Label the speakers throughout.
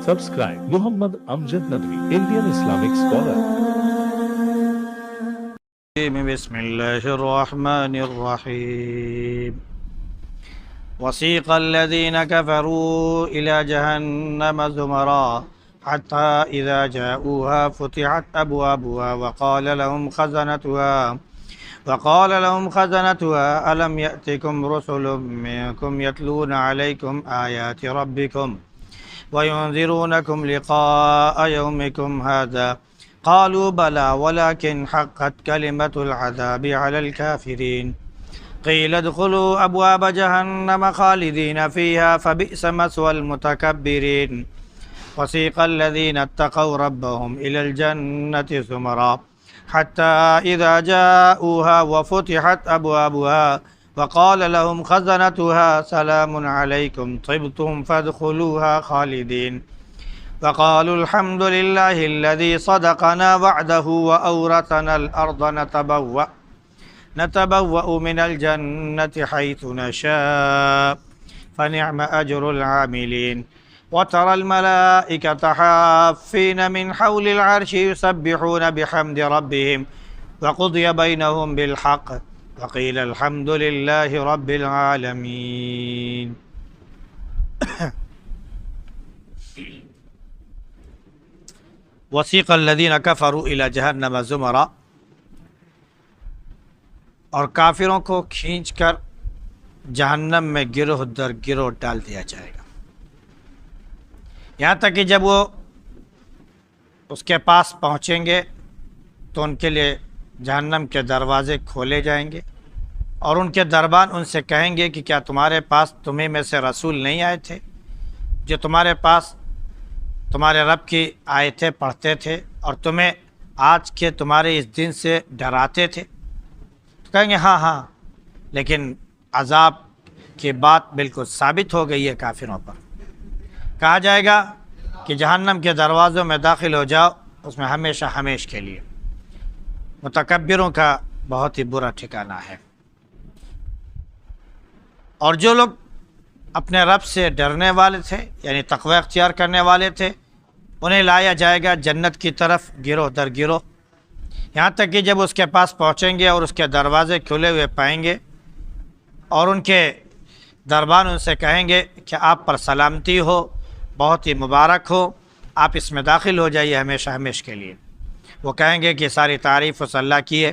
Speaker 1: Subscribe Muhammad Amjad Nadwi, Indian Islamic scholar.
Speaker 2: بسم الله الرحمن الرحيم وسيق الذين كفروا إلى جهنم زمرا حتى إذا جاءوها فتحت أبوابها وقال لهم خزنتها ألم يأتكم رسل منكم يتلون عليكم آيات ربكم وينذرونكم لقاء يومكم هذا قالوا بلى ولكن حقت كلمة العذاب على الكافرين قيل ادخلوا أبواب جهنم خالدين فيها فبئس مثوى المتكبرين وسيق الذين اتقوا ربهم إلى الجنة زمرا حتى إذا جاءوها وفتحت أبوابها وقال لهم خزنتها سلام عليكم طبتم فادخلوها خالدين وقالوا الحمد لله الذي صدقنا وعده وأورثنا الأرض نتبوأ من الجنة حيث نشاء فنعم أجر العاملين وترى الملائكة حافين من حول العرش يسبحون بحمد ربهم وقضي بينهم بالحق وقيل الحمد لله رب العالمين وسیق الذین کفروا الی جہنم زمرا، اور کافروں کو کھینچ کر جہنم میں گروہ در گروہ ڈال دیا جائے گا، یہاں تک کہ جب وہ اس کے پاس پہنچیں گے تو ان کے لیے جہنم کے دروازے کھولے جائیں گے اور ان کے دربان ان سے کہیں گے کہ کیا تمہارے پاس تمہیں میں سے رسول نہیں آئے تھے جو تمہارے پاس تمہارے رب کی آیتیں پڑھتے تھے اور تمہیں آج کے تمہارے اس دن سے ڈراتے تھے؟ تو کہیں گے ہاں، لیکن عذاب کی بات بالکل ثابت ہو گئی ہے کافروں پر۔ کہا جائے گا کہ جہنم کے دروازوں میں داخل ہو جاؤ، اس میں ہمیشہ ہمیش کے لیے۔ متکبروں کا بہت ہی برا ٹھکانہ ہے۔ اور جو لوگ اپنے رب سے ڈرنے والے تھے، یعنی تقوی اختیار کرنے والے تھے، انہیں لایا جائے گا جنت کی طرف گروہ در گروہ، یہاں تک کہ جب اس کے پاس پہنچیں گے اور اس کے دروازے کھلے ہوئے پائیں گے اور ان کے دربان ان سے کہیں گے کہ آپ پر سلامتی ہو، بہت ہی مبارک ہو، آپ اس میں داخل ہو جائیے ہمیشہ ہمیش کے لیے۔ وہ کہیں گے کہ ساری تعریف اس اللہ کی ہے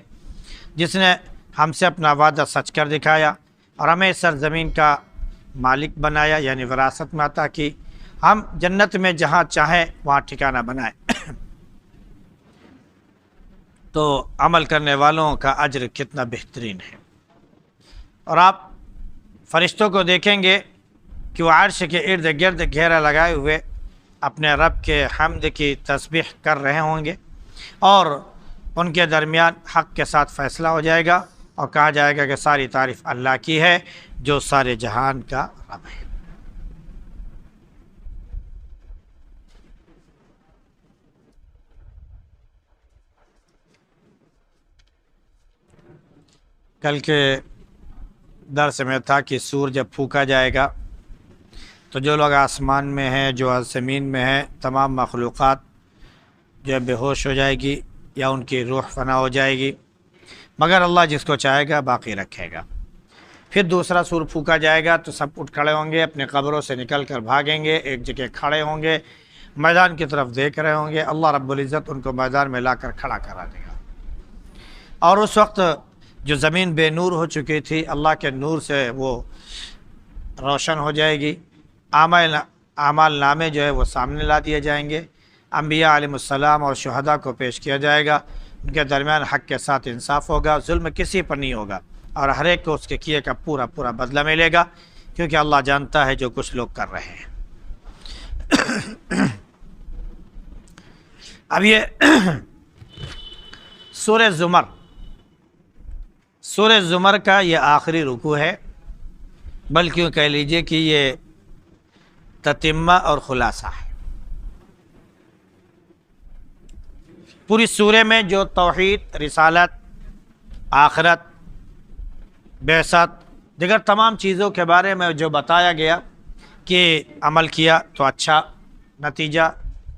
Speaker 2: جس نے ہم سے اپنا وعدہ سچ کر دکھایا اور ہمیں اس سرزمین کا مالک بنایا، یعنی وراثت میں عطا کی، ہم جنت میں جہاں چاہیں وہاں ٹھکانہ بنائیں۔ تو عمل کرنے والوں کا اجر کتنا بہترین ہے۔ اور آپ فرشتوں کو دیکھیں گے کہ وہ عرش کے ارد گرد گھیرا لگائے ہوئے اپنے رب کے حمد کی تسبیح کر رہے ہوں گے اور ان کے درمیان حق کے ساتھ فیصلہ ہو جائے گا اور کہا جائے گا کہ ساری تعریف اللہ کی ہے جو سارے جہان کا رب ہے۔ کل کے درس میں تھا کہ سور جب پھونکا جائے گا تو جو لوگ آسمان میں ہیں، جو زمین میں ہیں، تمام مخلوقات جو بے ہوش ہو جائے گی یا ان کی روح فنا ہو جائے گی، مگر اللہ جس کو چاہے گا باقی رکھے گا۔ پھر دوسرا سور پھونکا جائے گا تو سب اٹھ کھڑے ہوں گے، اپنے قبروں سے نکل کر بھاگیں گے، ایک جگہ کھڑے ہوں گے، میدان کی طرف دیکھ رہے ہوں گے، اللہ رب العزت ان کو میدان میں لا کر کھڑا کرا دے گا۔ اور اس وقت جو زمین بے نور ہو چکی تھی، اللہ کے نور سے وہ روشن ہو جائے گی، اعمال نامے جو ہے وہ سامنے لا دیے جائیں گے، انبیاء علیہ السلام اور شہداء کو پیش کیا جائے گا، ان کے درمیان حق کے ساتھ انصاف ہوگا، ظلم کسی پر نہیں ہوگا اور ہر ایک کو اس کے کیے کا پورا پورا بدلہ ملے گا، کیونکہ اللہ جانتا ہے جو کچھ لوگ کر رہے ہیں۔ اب یہ سورہ زمر کا یہ آخری رکوع ہے، بلکہ کہہ لیجئے کہ یہ تتمہ اور خلاصہ ہے۔ پوری سورہ میں جو توحید، رسالت، آخرت، بعثت، دیگر تمام چیزوں کے بارے میں جو بتایا گیا کہ عمل کیا تو اچھا نتیجہ،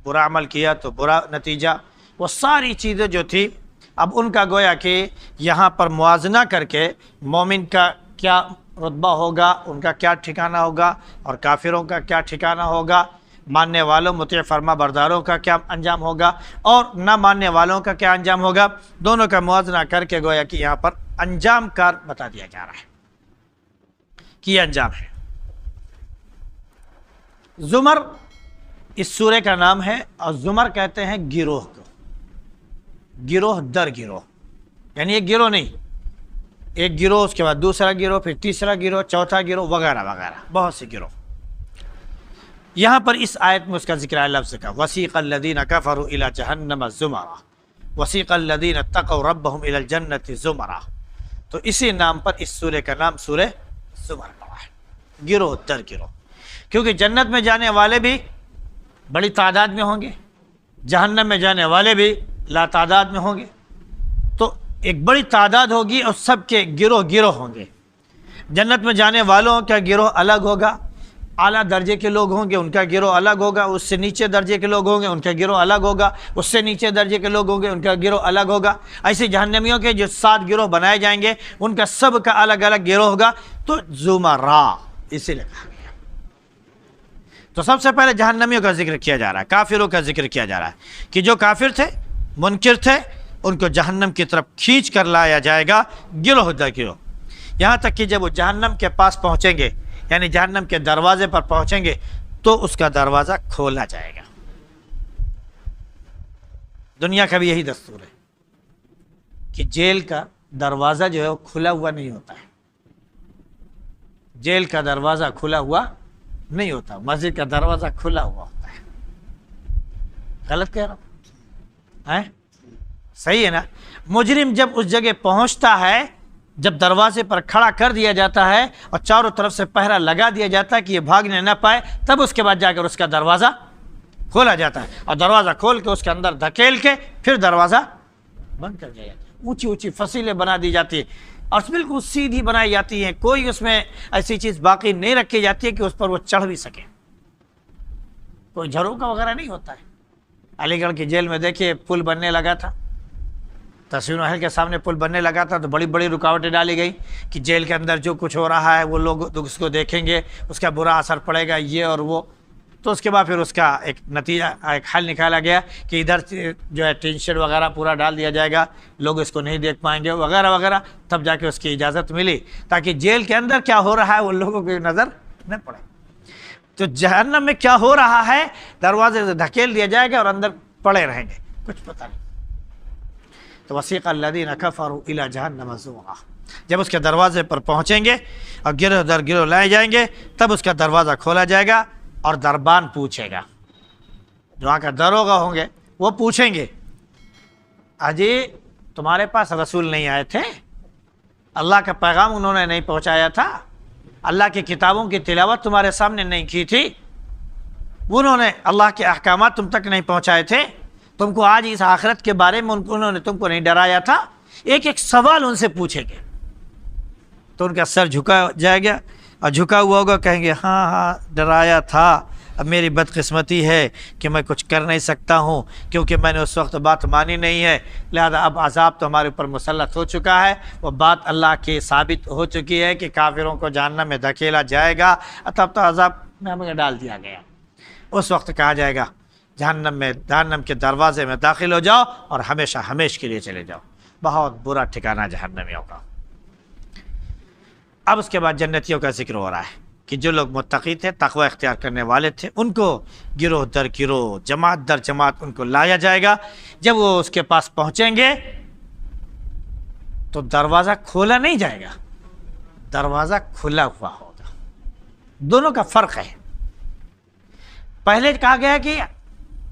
Speaker 2: برا عمل کیا تو برا نتیجہ، وہ ساری چیزیں جو تھی اب ان کا گویا کہ یہاں پر موازنہ کر کے مومن کا کیا رتبہ ہوگا، ان کا کیا ٹھکانہ ہوگا، اور کافروں کا کیا ٹھکانہ ہوگا، ماننے والوں مطیع فرما برداروں کا کیا انجام ہوگا اور نہ ماننے والوں کا کیا انجام ہوگا، دونوں کا موازنہ کر کے گویا کہ یہاں پر انجام کار بتا دیا جا رہا ہے کہ یہ انجام ہے۔ زمر اس سورے کا نام ہے، اور زمر کہتے ہیں گروہ کو، گروہ در گروہ، یعنی ایک گروہ نہیں، ایک گروہ اس کے بعد دوسرا گروہ، پھر تیسرا گروہ، چوتھا گروہ، وغیرہ وغیرہ، بہت سے گروہ۔ یہاں پر اس آیت میں اس کا ذکر ہے لفظ کا، وسیق الذین کفروا الی جہنم زمرا وسیق الذین اتقوا ربهم الی الجنۃ زمرا، تو اسی نام پر اس سورے کا نام سورہ زمر پڑا ہے، گروہ در گروہ، کیونکہ جنت میں جانے والے بھی بڑی تعداد میں ہوں گے، جہنم میں جانے والے بھی لا تعداد میں ہوں گے، تو ایک بڑی تعداد ہوگی اور سب کے گروہ گروہ ہوں گے۔ جنت میں جانے والوں کا گروہ الگ ہوگا، اعلیٰ درجے کے لوگ ہوں گے ان کا گروہ الگ ہوگا، اس سے نیچے درجے کے لوگ ہوں گے ان کا گروہ الگ ہوگا، اس سے نیچے درجے کے لوگ ہوں گے ان کا گروہ الگ ہوگا۔ ایسے جہنمیوں کے جو 7 گروہ بنائے جائیں گے ان کا سب کا الگ الگ گروہ ہوگا، تو زمرا اسی لیے کہا گیا۔ تو سب سے پہلے جہنمیوں کا ذکر کیا جا رہا ہے، کافروں کا ذکر کیا جا رہا ہے کہ جو کافر تھے، منکر تھے، ان کو جہنم کی طرف کھینچ کر لایا جائے گا گروہ در گروہ، یہاں تک کہ جب وہ جہنم کے پاس پہنچیں گے، یعنی جہنم کے دروازے پر پہنچیں گے تو اس کا دروازہ کھولا جائے گا۔ دنیا کا بھی یہی دستور ہے کہ جیل کا دروازہ جو ہے وہ کھلا ہوا نہیں ہوتا ہے، جیل کا دروازہ کھلا ہوا نہیں ہوتا، مسجد کا دروازہ کھلا ہوا ہوتا ہے۔ غلط کہہ رہا ہوں؟ صحیح ہے نا؟ مجرم جب اس جگہ پہنچتا ہے، جب دروازے پر کھڑا کر دیا جاتا ہے اور چاروں طرف سے پہرا لگا دیا جاتا ہے کہ یہ بھاگنے نہ پائے، تب اس کے بعد جا کر اس کا دروازہ کھولا جاتا ہے، اور دروازہ کھول کے اس کے اندر دھکیل کے پھر دروازہ بند کر دیا جاتا ہے۔ اونچی اونچی فصیلیں بنا دی جاتی ہیں اور بالکل سیدھی بنائی جاتی ہیں، کوئی اس میں ایسی چیز باقی نہیں رکھی جاتی ہے کہ اس پر وہ چڑھ بھی سکے، کوئی جھروکا وغیرہ نہیں ہوتا ہے۔ علی گڑھ کی جیل میں دیکھیے پل بننے لگا تھا، تحسین محل کے سامنے پل بننے لگا تھا تو بڑی بڑی رکاوٹیں ڈالی گئی کہ جیل کے اندر جو کچھ ہو رہا ہے وہ لوگ اس کو دیکھیں گے، اس کا برا اثر پڑے گا، یہ اور وہ۔ تو اس کے بعد پھر اس کا ایک نتیجہ، ایک حل نکالا گیا کہ ادھر جو ہے ٹین شیڈ وغیرہ پورا ڈال دیا جائے گا، لوگ اس کو نہیں دیکھ پائیں گے وغیرہ وغیرہ، تب جا کے اس کی اجازت ملی تاکہ جیل کے اندر کیا ہو رہا ہے وہ لوگوں کی نظر نہ پڑے۔ تو جہنم میں کیا ہو رہا ہے دروازے سے دھکیل دیا جائے گا اور اندر پڑے رہیں گے، کچھ پتہ نہیں۔ تو وسیق الذین کفروا الی جہنم زمرا، جب اس کے دروازے پر پہنچیں گے اور گروہ در گروہ لائے جائیں گے تب اس کا دروازہ کھولا جائے گا اور دربان پوچھے گا، جو وہاں کا دروغہ ہوں گے وہ پوچھیں گے، اجی تمہارے پاس رسول نہیں آئے تھے، اللہ کا پیغام انہوں نے نہیں پہنچایا تھا، اللہ کی کتابوں کی تلاوت تمہارے سامنے نہیں کی تھی، انہوں نے اللہ کے احکامات تم تک نہیں پہنچائے تھے، تم کو آج اس آخرت کے بارے میں انہوں نے تم کو نہیں ڈرایا تھا۔ ایک ایک سوال ان سے پوچھیں گے تو ان کا سر جھکا جائے گا اور جھکا ہوا ہوگا، کہیں گے ہاں ہاں ڈرایا تھا، اب میری بدقسمتی ہے کہ میں کچھ کر نہیں سکتا ہوں کیونکہ میں نے اس وقت بات مانی نہیں ہے، لہذا اب عذاب تو ہمارے اوپر مسلط ہو چکا ہے، وہ بات اللہ کی ثابت ہو چکی ہے کہ کافروں کو جہنم میں دھکیلا جائے گا، تب تو عذاب میں ہمیں ڈال دیا گیا۔ اس وقت کہا جائے گا جہنم کے دروازے میں داخل ہو جاؤ اور ہمیشہ ہمیش کے لیے چلے جاؤ، بہت برا ٹھکانہ جہنمیوں کا۔ اب اس کے بعد جنتیوں کا ذکر ہو رہا ہے کہ جو لوگ متقی تھے، تقوی اختیار کرنے والے تھے، ان کو گروہ در گروہ، جماعت در جماعت ان کو لایا جائے گا۔ جب وہ اس کے پاس پہنچیں گے تو دروازہ کھولا نہیں جائے گا، دروازہ کھلا ہوا ہوگا۔ دونوں کا فرق ہے، پہلے کہا گیا کہ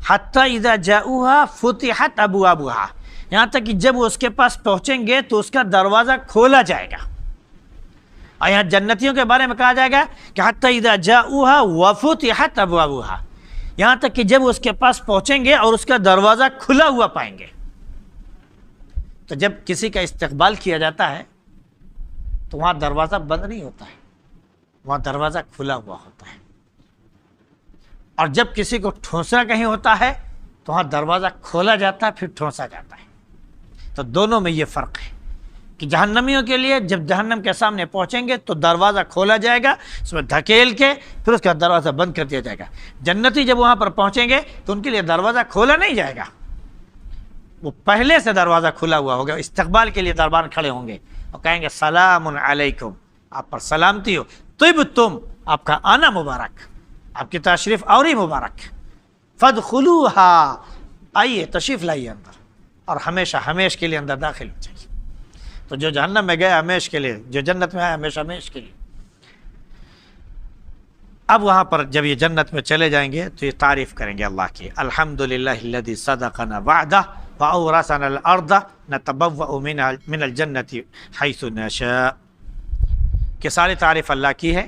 Speaker 2: حتی اذا جاؤہا فتحت ابوابہا، یہاں تک کہ جب وہ اس کے پاس پہنچیں گے تو اس کا دروازہ کھولا جائے گا، اور یہاں جنتیوں کے بارے میں کہا جائے گا کہ حتی اذا جاؤہا وفتحت ابوابہا، یہاں تک کہ جب وہ اس کے پاس پہنچیں گے اور اس کا دروازہ کھلا ہوا پائیں گے۔ تو جب کسی کا استقبال کیا جاتا ہے تو وہاں دروازہ بند نہیں ہوتا ہے، وہاں دروازہ کھلا ہوا ہوتا ہے۔ اور جب کسی کو ٹھونسنا کہیں ہوتا ہے تو وہاں دروازہ کھولا جاتا ہے پھر ٹھونسا جاتا ہے. تو دونوں میں یہ فرق ہے کہ جہنمیوں کے لیے جب جہنم کے سامنے پہنچیں گے تو دروازہ کھولا جائے گا، اس میں دھکیل کے پھر اس کا دروازہ بند کر دیا جائے گا. جنتی جب وہاں پر پہنچیں گے تو ان کے لیے دروازہ کھولا نہیں جائے گا، وہ پہلے سے دروازہ کھلا ہوا ہوگا. استقبال کے لیے دربان کھڑے ہوں گے اور کہیں گے سلام علیکم، آپ پر سلامتی ہو، طبتم، آپ کا آنا مبارک، آپ کی تشریف آوری مبارک، فادخلوها، آئیے تشریف لائیے اندر، اور ہمیشہ ہمیش کے لیے اندر داخل ہو جائیے. تو جو جہنم میں گیا ہمیش کے لیے، جو جنت میں آیا ہمیشہ ہمیش کے لیے. اب وہاں پر جب یہ جنت میں چلے جائیں گے تو یہ تعریف کریں گے اللہ کی، الحمدللہ الذی صدقنا وعدہ وأورثنا الأرض نتبوأ من الجنة حيث نشاء، کہ ساری تعریف اللہ کی ہے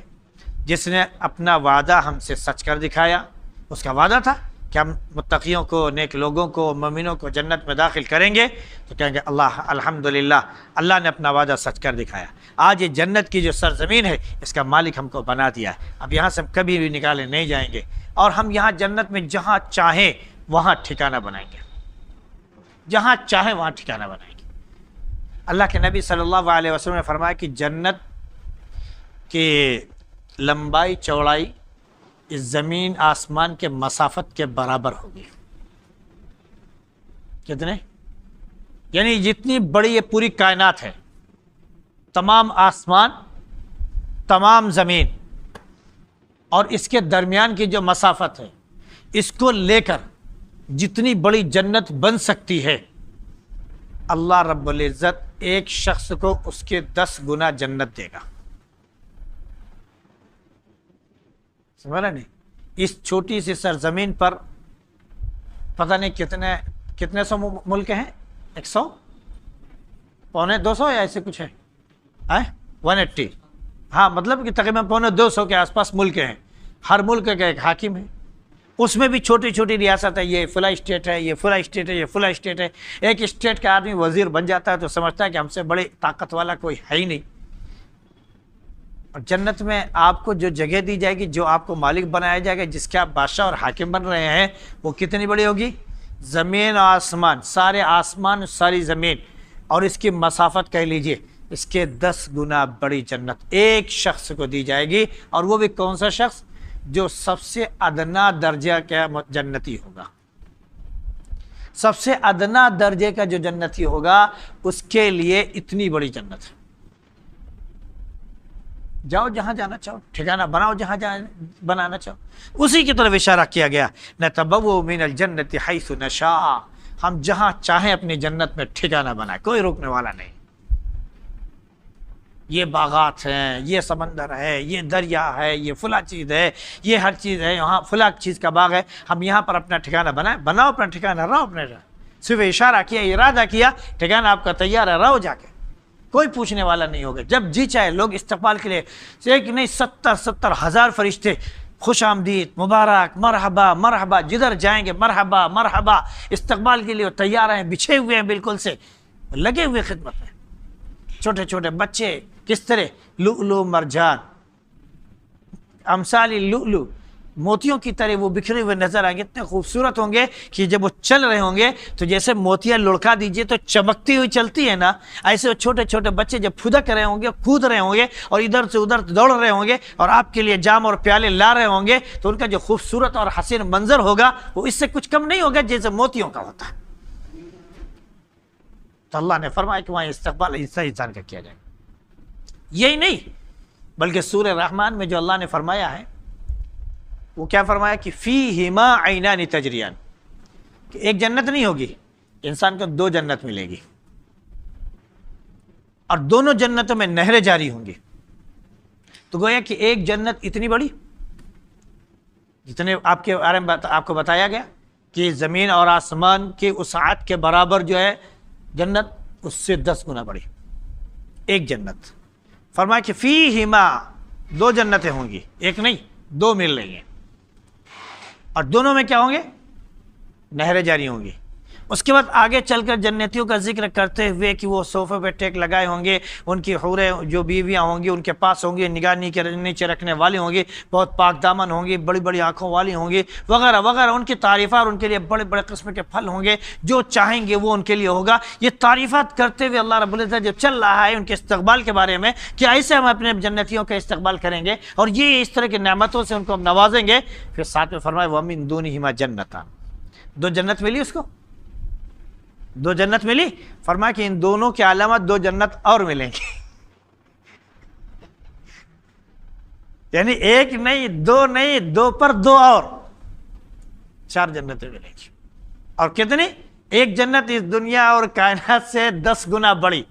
Speaker 2: جس نے اپنا وعدہ ہم سے سچ کر دکھایا. اس کا وعدہ تھا کہ ہم متقیوں کو، نیک لوگوں کو، مومنوں کو جنت میں داخل کریں گے، تو کہیں گے اللہ الحمدللہ، اللہ نے اپنا وعدہ سچ کر دکھایا. آج یہ جنت کی جو سرزمین ہے اس کا مالک ہم کو بنا دیا ہے. اب یہاں سے ہم کبھی بھی نکالے نہیں جائیں گے، اور ہم یہاں جنت میں جہاں چاہیں وہاں ٹھکانہ بنائیں گے، جہاں چاہیں وہاں ٹھکانہ بنائیں گے. اللہ کے نبی صلی اللہ علیہ وسلم نے فرمایا کہ جنت کی لمبائی چوڑائی اس زمین آسمان کے مسافت کے برابر ہوگی. کتنے؟ یعنی جتنی بڑی یہ پوری کائنات ہے، تمام آسمان، تمام زمین، اور اس کے درمیان کی جو مسافت ہے، اس کو لے کر جتنی بڑی جنت بن سکتی ہے، اللہ رب العزت ایک شخص کو اس کے 10 گنا جنت دے گا. سمجھا نہیں؟ اس چھوٹی سی سرزمین پر پتہ نہیں کتنے سو ملک ہیں، 100، پونے 200 یا ایسے کچھ ہے، 180، ہاں مطلب کہ تقریباً پونے 200 کے آس پاس ملک ہیں. ہر ملک کا ایک حاکم ہے، اس میں بھی چھوٹی چھوٹی ریاست ہے، یہ فلاں اسٹیٹ ہے، یہ فلاں اسٹیٹ ہے، یہ فلاں اسٹیٹ ہے. ایک اسٹیٹ کا آدمی وزیر بن جاتا ہے تو سمجھتا ہے کہ ہم سے بڑے طاقت والا کوئی ہے ہی نہیں. اور جنت میں آپ کو جو جگہ دی جائے گی، جو آپ کو مالک بنایا جائے گا، جس کے آپ بادشاہ اور حاکم بن رہے ہیں، وہ کتنی بڑی ہوگی؟ زمین اور آسمان، سارے آسمان، ساری زمین، اور اس کی مسافت کہہ لیجئے اس کے 10 گنا بڑی جنت ایک شخص کو دی جائے گی. اور وہ بھی کون سا شخص؟ جو سب سے ادنا درجہ کا جنتی ہوگا. سب سے ادنا درجے کا جو جنتی ہوگا اس کے لیے اتنی بڑی جنت ہے. جاؤ جہاں جانا چاہو، ٹھکانہ بناؤ جہاں بنانا چاہو. اسی کی طرف اشارہ کیا گیا، نتبوأ من الجنة حیث نشاء، ہم جہاں چاہیں اپنی جنت میں ٹھکانہ بنائیں، کوئی روکنے والا نہیں. یہ باغات ہیں، یہ سمندر ہے، یہ دریا ہے، یہ فلاں چیز ہے، یہ ہر چیز ہے، یہاں فلاں چیز کا باغ ہے، ہم یہاں پر اپنا ٹھکانہ بنائیں. بناؤ اپنا ٹھکانہ، رہو اپنے، صرف اشارہ کیا، ارادہ کیا، ٹھکانہ آپ کا تیار ہے، رہو جا کے، کوئی پوچھنے والا نہیں ہوگا. جب جی چاہے لوگ استقبال کے لیے ایک نہیں 70 ہزار فرشتے، خوش آمدید، مبارک، مرحبا مرحبا، جدھر جائیں گے مرحبا مرحبا، استقبال کے لیے تیار ہیں، بچھے ہوئے ہیں، بالکل سے لگے ہوئے خدمت میں. چھوٹے چھوٹے بچے کس طرح لؤلؤ مرجان امثال اللؤلؤ، موتیوں کی طرح وہ بکھرے ہوئے نظر آئیں گے، اتنے خوبصورت ہوں گے کہ جب وہ چل رہے ہوں گے تو جیسے موتیاں لڑکا دیجئے تو چمکتی ہوئی چلتی ہے نا، ایسے وہ چھوٹے چھوٹے بچے جب پھدک رہے ہوں گے، کود رہے ہوں گے، اور ادھر سے ادھر دوڑ رہے ہوں گے، اور آپ کے لیے جام اور پیالے لا رہے ہوں گے، تو ان کا جو خوبصورت اور حسین منظر ہوگا وہ اس سے کچھ کم نہیں ہوگا جیسے موتیوں کا ہوتا ہے. تو اللہ نے فرمایا کہ وہاں استقبال انسان کا کیا جائے. یہی نہیں بلکہ سورہ رحمان میں جو اللہ نے فرمایا ہے وہ کیا فرمایا کہ فیہما عینان تجریان، کہ ایک جنت نہیں ہوگی، انسان کو 2 جنت ملے گی، اور دونوں جنتوں میں نہریں جاری ہوں گی. تو گویا کہ ایک جنت اتنی بڑی، جتنے آپ کے بارے میں آپ کو بتایا گیا کہ زمین اور آسمان کی وسعت کے برابر جو ہے جنت، اس سے 10 گنا بڑی ایک جنت. فرمایا کہ فیہما 2 جنتیں ہوں گی، ایک نہیں 2 مل رہی ہیں، اور دونوں میں کیا ہوں گے؟ نہریں جاری ہوں گی. اس کے بعد آگے چل کر جنتیوں کا ذکر کرتے ہوئے کہ وہ صوفے پہ ٹیک لگائے ہوں گے، ان کی حوریں جو بیویاں ہوں گی ان کے پاس ہوں گی، نگاہ نیچے رکھنے والی ہوں گی، بہت پاک دامن ہوں گی، بڑی بڑی آنکھوں والی ہوں گی وغیرہ وغیرہ، ان کی تعریفات اور ان کے لیے بڑے بڑے قسم کے پھل ہوں گے، جو چاہیں گے وہ ان کے لیے ہوگا۔ یہ تعریفات کرتے ہوئے اللہ رب العزت جب چل رہا ہے ان کے استقبال کے بارے میں کہ ایسے ہم اپنے جنتیوں کا استقبال کریں گے اور یہ اس طرح کی نعمتوں سے ان کو ہم نوازیں گے، پھر ساتھ میں فرمائے وَمِن دُونِهِمَا جَنَّتَانِ، دو جنت ملی اس کو، دو جنت ملی، فرمایا کہ ان دونوں کے علاوہ دو جنت اور ملیں گے، یعنی ایک نہیں، دو پر دو اور، چار جنتیں ملیں گی۔ اور کتنی؟ ایک جنت اس دنیا اور کائنات سے 10 گنا بڑی۔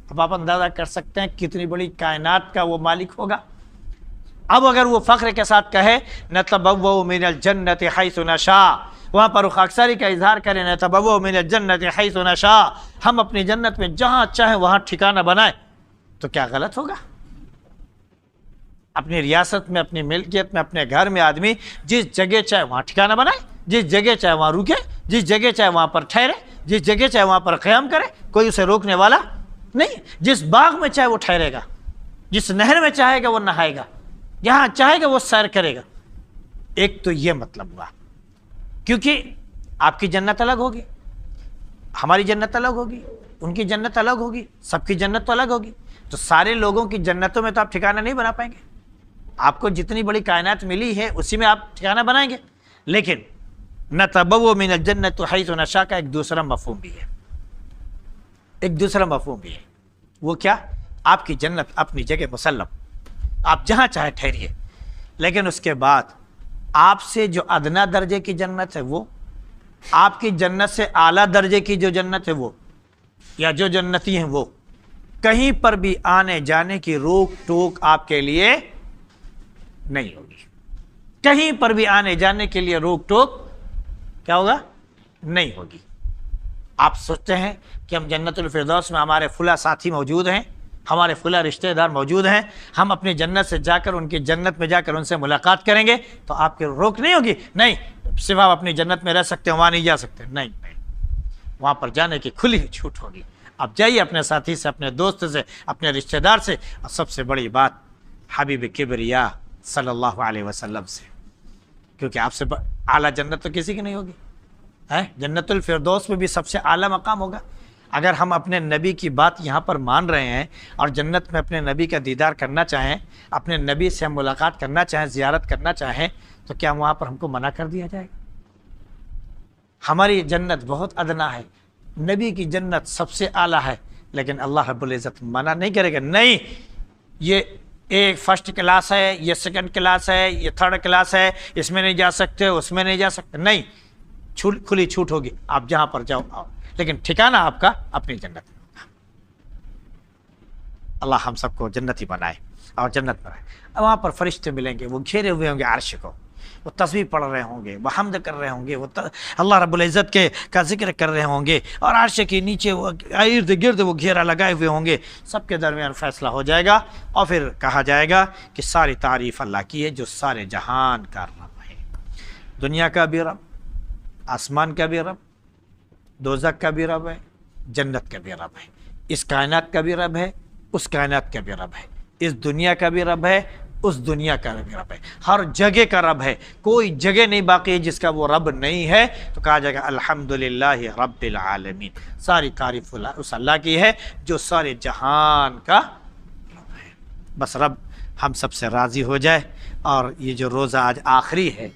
Speaker 2: اب آپ اندازہ کر سکتے ہیں کتنی بڑی کائنات کا وہ مالک ہوگا۔ اب اگر وہ فخر کے ساتھ کہے نتبوأ من الجنت حیث نشاء، وہاں پر خاکساری کا اظہار کریں نتبوأ من الجنت حیث نشاء، ہم اپنی جنت میں جہاں چاہیں وہاں ٹھکانہ بنائیں، تو کیا غلط ہوگا؟ اپنی ریاست میں، اپنی ملکیت میں، اپنے گھر میں آدمی جس جگہ چاہے وہاں ٹھکانہ بنائے، جس جگہ چاہے وہاں رکے، جس جگہ چاہے وہاں پر ٹھہرے، جس جگہ چاہے وہاں پر قیام کرے، کوئی اسے روکنے والا نہیں۔ جس باغ میں چاہے وہ ٹھہرے گا، جس نہر میں چاہے گا وہ نہائے گا، جہاں چاہے گا وہ سیر کرے گا۔ ایک تو یہ مطلب ہوا، کیونکہ آپ کی جنت الگ ہوگی، ہماری جنت الگ ہوگی، ان کی جنت الگ ہوگی، سب کی جنت تو الگ ہوگی، تو سارے لوگوں کی جنتوں میں تو آپ ٹھکانہ نہیں بنا پائیں گے۔ آپ کو جتنی بڑی کائنات ملی ہے اسی میں آپ ٹھکانہ بنائیں گے، لیکن نتبوأ من الجنت حیث نشاء کا ایک دوسرا مفہوم بھی ہے، ایک دوسرا مفہوم بھی ہے۔ وہ کیا؟ آپ کی جنت اپنی جگہ مسلم، آپ جہاں چاہے ٹھہریے، لیکن اس کے بعد آپ سے جو ادنا درجے کی جنت ہے وہ، آپ کی جنت سے اعلیٰ درجے کی جو جنت ہے وہ، یا جو جنتی ہیں وہ، کہیں پر بھی آنے جانے کی روک ٹوک آپ کے لیے نہیں ہوگی، کہیں پر بھی آنے جانے کے لیے روک ٹوک کیا ہوگا؟ نہیں ہوگی۔ آپ سوچتے ہیں کہ ہم جنت الفردوس میں ہمارے فلاں ساتھی موجود ہیں، ہمارے فلاں رشتہ دار موجود ہیں، ہم اپنی جنت سے جا کر ان کی جنت میں جا کر ان سے ملاقات کریں گے تو آپ کی روک نہیں ہوگی؟ نہیں، صرف آپ اپنی جنت میں رہ سکتے ہیں، وہاں نہیں جا سکتے، نہیں، وہاں پر جانے کی کھلی چھوٹ ہوگی۔ آپ جائیے اپنے ساتھی سے، اپنے دوست سے، اپنے رشتہ دار سے، اور سب سے بڑی بات حبیب کبریا صلی اللہ علیہ وسلم سے، کیونکہ آپ سے اعلیٰ جنت تو کسی کی نہیں ہوگی۔ جنت الفردوس میں بھی سب سے اعلیٰ مقام ہوگا۔ اگر ہم اپنے نبی کی بات یہاں پر مان رہے ہیں اور جنت میں اپنے نبی کا دیدار کرنا چاہیں، اپنے نبی سے ہم ملاقات کرنا چاہیں، زیارت کرنا چاہیں، تو کیا وہاں پر ہم کو منع کر دیا جائے گا؟ ہماری جنت بہت ادنا ہے، نبی کی جنت سب سے اعلیٰ ہے، لیکن اللہ رب العزت منع نہیں کرے گا، نہیں یہ ایک فرسٹ کلاس ہے، یہ سیکنڈ کلاس ہے، یہ تھرڈ کلاس ہے، اس میں نہیں جا سکتے، اس میں نہیں جا سکتے، نہیں، کھلی چھوٹ ہوگی، آپ جہاں پر جاؤ آؤ، لیکن ٹھکانہ آپ کا اپنی جنت میں ہوگا۔ اللہ ہم سب کو جنتی بنائے اور جنت بنائے۔ وہاں پر فرشتے ملیں گے، وہ گھیرے ہوئے ہوں گے عرش کو، وہ تسبیح پڑھ رہے ہوں گے، وہ حمد کر رہے ہوں گے، وہ اللہ رب العزت کا ذکر کر رہے ہوں گے، اور عرش کے نیچے وہ ارد گرد وہ گھیرا لگائے ہوئے ہوں گے، سب کے درمیان فیصلہ ہو جائے گا، اور پھر کہا جائے گا کہ ساری تعریف اللہ کی ہے جو سارے جہان کا رب ہے، دنیا کا بھی رب، آسمان کا بھی رب، دوزخ کا بھی رب ہے، جنت کا بھی رب ہے، اس کائنات کا بھی رب ہے، اس کائنات کا بھی رب ہے، اس دنیا کا بھی رب ہے، اس دنیا کا بھی رب ہے، ہر جگہ کا رب ہے، کوئی جگہ نہیں باقی ہے جس کا وہ رب نہیں ہے۔ تو کہا جائے گا الحمدللہ رب العالمین، ساری تعریف اس اللہ کی ہے جو سارے جہان کا رب ہے۔ بس رب ہم سب سے راضی ہو جائے، اور یہ جو روزہ آج آخری ہے،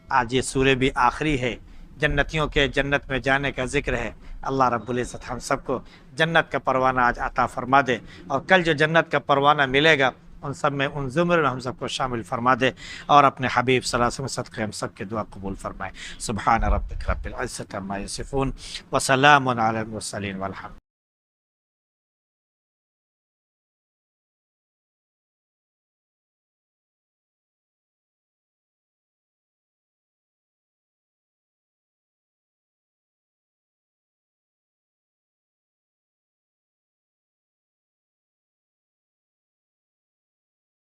Speaker 2: آج یہ سورہ بھی آخری ہے، جنتیوں کے جنت میں جانے کا ذکر ہے، اللہ رب العزت ہم سب کو جنت کا پروانہ آج عطا فرما دے، اور کل جو جنت کا پروانہ ملے گا ان سب میں، ان زمر میں ہم سب کو شامل فرما دے، اور اپنے حبیب صلی اللہ علیہ وسلم صدقے ہم سب کے دعا قبول فرمائے۔ سبحان ربک رب العزت عما یصفون وسلام علی المرسلین والحمد